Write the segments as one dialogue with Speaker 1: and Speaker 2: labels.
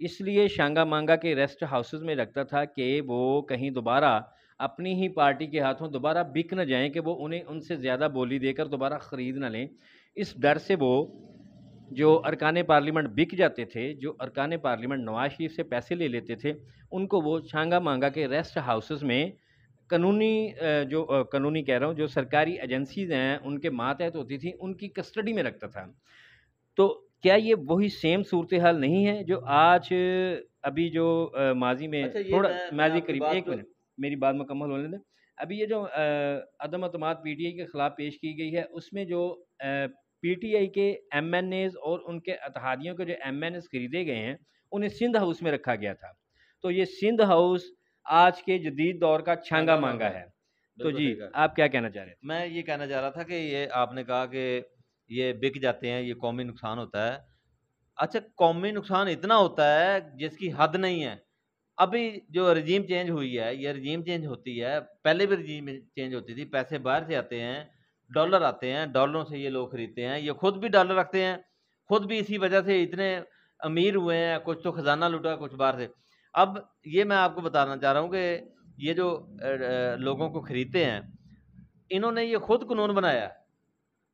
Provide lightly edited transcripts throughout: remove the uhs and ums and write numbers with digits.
Speaker 1: اس لیے شانگا مانگا کے ریسٹ ہاؤسز میں رکھتا تھا کہ وہ کہیں دوبارہ اپنی ہی پارٹی کے ہاتھوں دوبارہ بک نہ جائیں، کہ وہ انہیں ان سے زیادہ بولی دے کر دوبارہ خرید نہ لیں۔ اس ڈر سے وہ جو ارکان پارلیمنٹ بک جاتے تھے، جو ارکان پارلیمنٹ نواز شریف سے پیسے لے لیتے تھے، ان کو وہ شانگا مانگا کے ریسٹ ہاؤسز میں قانونی کہہ رہا ہوں، جو سرکاری ایجنسیز ہیں ان کے ماتحت ہوتی تھی، ان کی کسٹڈی میں رکھتا تھا۔ تو کیا یہ وہی سیم صورتحال نہیں ہے جو آج ابھی جو ماضی میں
Speaker 2: اچھا، یہ
Speaker 1: تھوڑا
Speaker 2: میں
Speaker 1: ماضی
Speaker 2: آپ کی
Speaker 1: قریب،
Speaker 2: بات
Speaker 1: ایک منٹ میری بات مکمل ہونے دیں۔ ابھی یہ جو عدم اعتماد پی ٹی آئی کے خلاف پیش کی گئی ہے، اس میں جو پی ٹی آئی کے ایم این ایز اور ان کے اتحادیوں کے جو ایم این ایز خریدے گئے ہیں، انہیں سندھ ہاؤس میں رکھا گیا تھا۔ تو یہ سندھ ہاؤس آج کے جدید دور کا چھانگا مانگا ہے۔ تو جی آپ کیا کہنا چاہ رہے ہیں؟
Speaker 2: میں یہ کہنا چاہ رہا تھا کہ یہ آپ نے کہا کہ یہ بک جاتے ہیں، یہ قومی نقصان ہوتا ہے۔ اچھا، قومی نقصان اتنا ہوتا ہے جس کی حد نہیں ہے۔ ابھی جو رجیم چینج ہوئی ہے، یہ رجیم چینج ہوتی ہے، پہلے بھی رجیم چینج ہوتی تھی، پیسے باہر سے آتے ہیں، ڈالر آتے ہیں، ڈالروں سے یہ لوگ خریدتے ہیں، یہ خود بھی ڈالر رکھتے ہیں، خود بھی اسی وجہ سے اتنے امیر ہوئے ہیں، کچھ تو خزانہ لوٹا کچھ باہر سے۔ اب یہ میں آپ کو بتانا چاہ رہا ہوں کہ یہ جو لوگوں کو خریدتے ہیں، انہوں نے یہ خود قانون بنایا ہے۔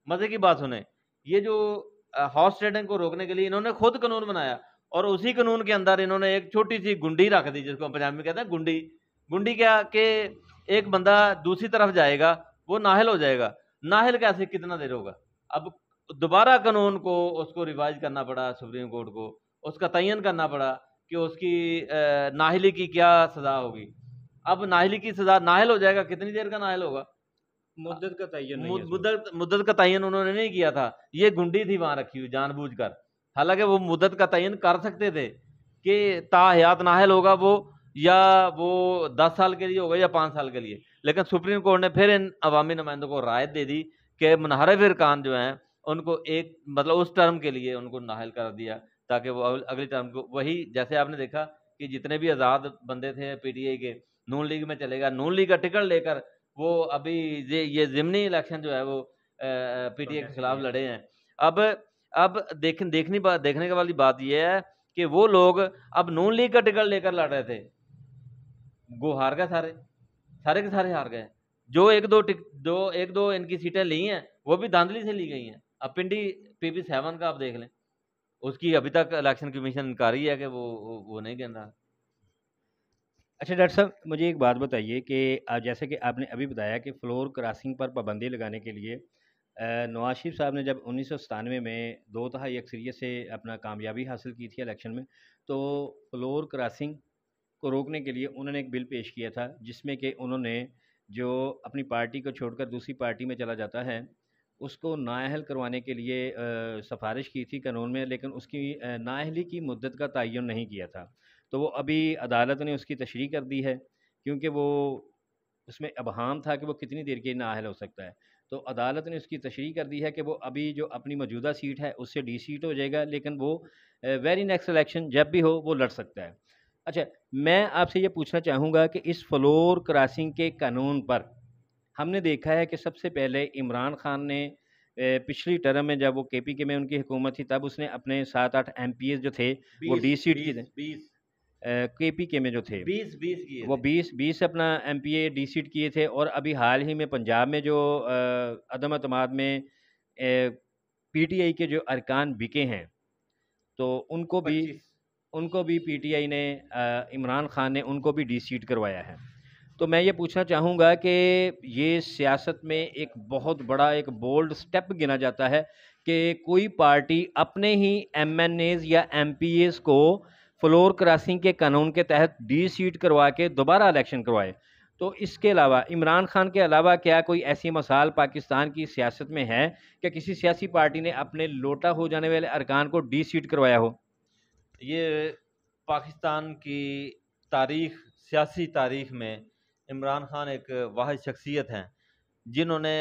Speaker 2: مزے کی بات سنیں، یہ جو ہارس ٹریڈنگ کو روکنے کے لیے انہوں نے خود قانون بنایا، اور اسی قانون کے اندر انہوں نے ایک چھوٹی سی گنڈی رکھ دی، جس کو پنجابی میں کہتے ہیں گنڈی۔ گنڈی کیا کہ ایک بندہ دوسری طرف جائے گا وہ نااہل ہو جائے گا۔ نااہل کیسے، کتنا دیر ہوگا؟ اب دوبارہ قانون کو اس کو ریوائز کرنا پڑا، سپریم کورٹ کو اس کا تعین کرنا پڑا کہ اس کی نااہلی کی کیا سزا ہوگی۔ اب نااہلی کی سزا، نااہل ہو جائے گا، کتنی دیر کا نااہل ہوگا؟
Speaker 1: مدت کا تعین نہیں ہے۔
Speaker 2: مدت کا تعین انہوں نے نہیں کیا تھا، یہ گنڈی تھی وہاں رکھی ہوئی جان بوجھ کر۔ حالانکہ وہ مدت کا تعین کر سکتے تھے کہ تا حیات نااہل ہوگا وہ، یا وہ 10 سال کے لیے ہوگا یا 5 سال کے لیے، لیکن سپریم کورٹ نے پھر ان عوامی نمائندوں کو رعایت دے دی کہ منحرف ارکان جو ہیں ان کو ایک مطلب اس ٹرم کے لیے ان کو نااہل کر دیا، تاکہ وہ اگلی ٹرم کو وہی، جیسے آپ نے دیکھا کہ جتنے بھی آزاد بندے تھے پی ٹی آئی کے، نون لیگ میں چلے گا، نون لیگ کا ٹکٹ لے کر وہ ابھی یہ ضمنی الیکشن جو ہے وہ پی ٹی آئی کے خلاف لڑے ہیں۔ اب دیکھنے والی بات یہ ہے کہ وہ لوگ اب نون لیگ کا ٹکٹ لے کر لڑ رہے تھے، وہ ہار گئے، سارے کے سارے ہار گئے۔ جو ایک دو ان کی سیٹیں لی ہیں وہ بھی دھاندلی سے لی گئی ہیں۔ اب پنڈی پی پی 7 کا آپ دیکھ لیں، اس کی ابھی تک الیکشن کمیشن انکاری ہے کہ وہ نہیں گن رہا۔
Speaker 1: اچھا ڈاکٹر صاحب، مجھے ایک بات بتائیے کہ جیسے کہ آپ نے ابھی بتایا کہ فلور کراسنگ پر پابندی لگانے کے لیے نواز شریف صاحب نے جب 1997 میں 2/3 اکثریت سے اپنا کامیابی حاصل کی تھی الیکشن میں، تو فلور کراسنگ کو روکنے کے لیے انہوں نے ایک بل پیش کیا تھا، جس میں کہ انہوں نے جو اپنی پارٹی کو چھوڑ کر دوسری پارٹی میں چلا جاتا ہے اس کو نااہل کروانے کے لیے سفارش کی تھی قانون میں، لیکن اس کی نااہلی کی مدت کا تعین نہیں کیا تھا۔ تو وہ ابھی عدالت نے اس کی تشریح کر دی ہے، کیونکہ وہ اس میں ابہام تھا کہ وہ کتنی دیر کے نااہل ہو سکتا ہے۔ تو عدالت نے اس کی تشریح کر دی ہے کہ وہ ابھی جو اپنی موجودہ سیٹ ہے اس سے ڈی سیٹ ہو جائے گا، لیکن وہ ویری نیکسٹ الیکشن جب بھی ہو وہ لڑ سکتا ہے۔ اچھا، میں آپ سے یہ پوچھنا چاہوں گا کہ اس فلور کراسنگ کے قانون پر ہم نے دیکھا ہے کہ سب سے پہلے عمران خان نے پچھلی ٹرم میں جب وہ کے پی کے میں ان کی حکومت تھی، تب اس نے اپنے 7-8 ایم پی ایز جو تھے وہ ڈی سیٹ کی تھے، کے پی کے میں جو تھے
Speaker 2: 20
Speaker 1: وہ 20 اپنا ایم پی اے ڈی سیٹ کیے تھے، اور ابھی حال ہی میں پنجاب میں جو عدم اعتماد میں پی ٹی آئی کے جو ارکان بکے ہیں، تو ان کو بھی پی ٹی آئی نے عمران خان نے ان کو بھی ڈی سیٹ کروایا ہے۔ تو میں یہ پوچھنا چاہوں گا کہ یہ سیاست میں ایک بہت بڑا ایک بولڈ سٹیپ گنا جاتا ہے کہ کوئی پارٹی اپنے ہی ایم این ایز یا ایم پی ایز کو فلور کراسنگ کے قانون کے تحت ڈی سیٹ کروا کے دوبارہ الیکشن کروائے۔ تو اس کے علاوہ عمران خان کے علاوہ کیا کوئی ایسی مثال پاکستان کی سیاست میں ہے کہ کسی سیاسی پارٹی نے اپنے لوٹا ہو جانے والے ارکان کو ڈی سیٹ کروایا ہو؟
Speaker 2: یہ پاکستان کی سیاسی تاریخ میں عمران خان ایک واحد شخصیت ہیں جنہوں نے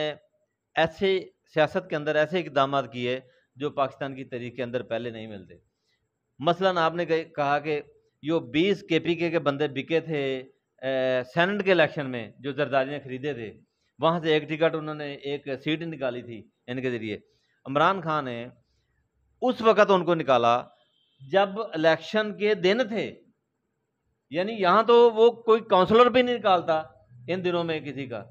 Speaker 2: ایسے سیاست کے اندر ایسے اقدامات کیے جو پاکستان کی تاریخ کے اندر پہلے نہیں ملتے۔ مثلاً آپ نے کہا کہ جو 20 کے پی کے بندے بکے تھے سینٹ کے الیکشن میں، جو زرداری نے خریدے تھے، وہاں سے ایک ٹکٹ انہوں نے ایک سیٹ نکالی تھی ان کے ذریعے۔ عمران خان نے اس وقت ان کو نکالا جب الیکشن کے دن تھے، یعنی یہاں تو وہ کوئی کونسلر بھی نہیں نکالتا ان دنوں میں کسی کا،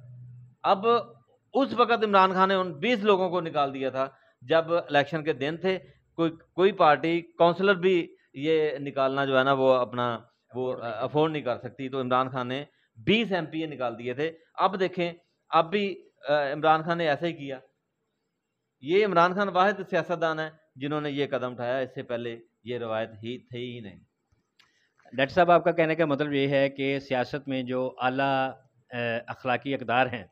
Speaker 2: اب اس وقت عمران خان نے ان 20 لوگوں کو نکال دیا تھا جب الیکشن کے دن تھے. کوئی پارٹی کونسلر بھی یہ نکالنا جو ہے نا وہ اپنا وہ افورڈ نہیں کر سکتی، تو عمران خان نے 20 ایم پی نکال دیے تھے. اب دیکھیں اب بھی عمران خان نے ایسا ہی کیا. یہ عمران خان واحد سیاستدان ہے جنہوں نے یہ قدم اٹھایا، اس سے پہلے یہ روایت ہی تھی ہی نہیں.
Speaker 1: ڈاکٹر صاحب آپ کا کہنے کا مطلب یہ ہے کہ سیاست میں جو اعلیٰ اخلاقی اقدار ہیں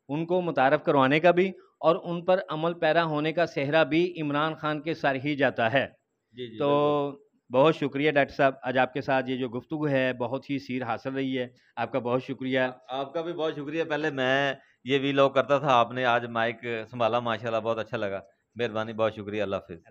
Speaker 1: ان کو متعارف کروانے کا بھی اور ان پر عمل پیرا ہونے کا صحرا بھی عمران خان کے سر ہی جاتا ہے.
Speaker 2: جی
Speaker 1: تو بہت شکریہ ڈاکٹر صاحب، آج آپ کے ساتھ یہ جو گفتگو ہے بہت ہی سیر حاصل رہی ہے. آپ کا بہت شکریہ.
Speaker 2: آپ کا بھی بہت شکریہ. پہلے میں یہ وی لاگ کرتا تھا، آپ نے آج مائک سنبھالا، ماشاءاللہ بہت اچھا لگا. مہربانی، بہت شکریہ. اللہ حافظ.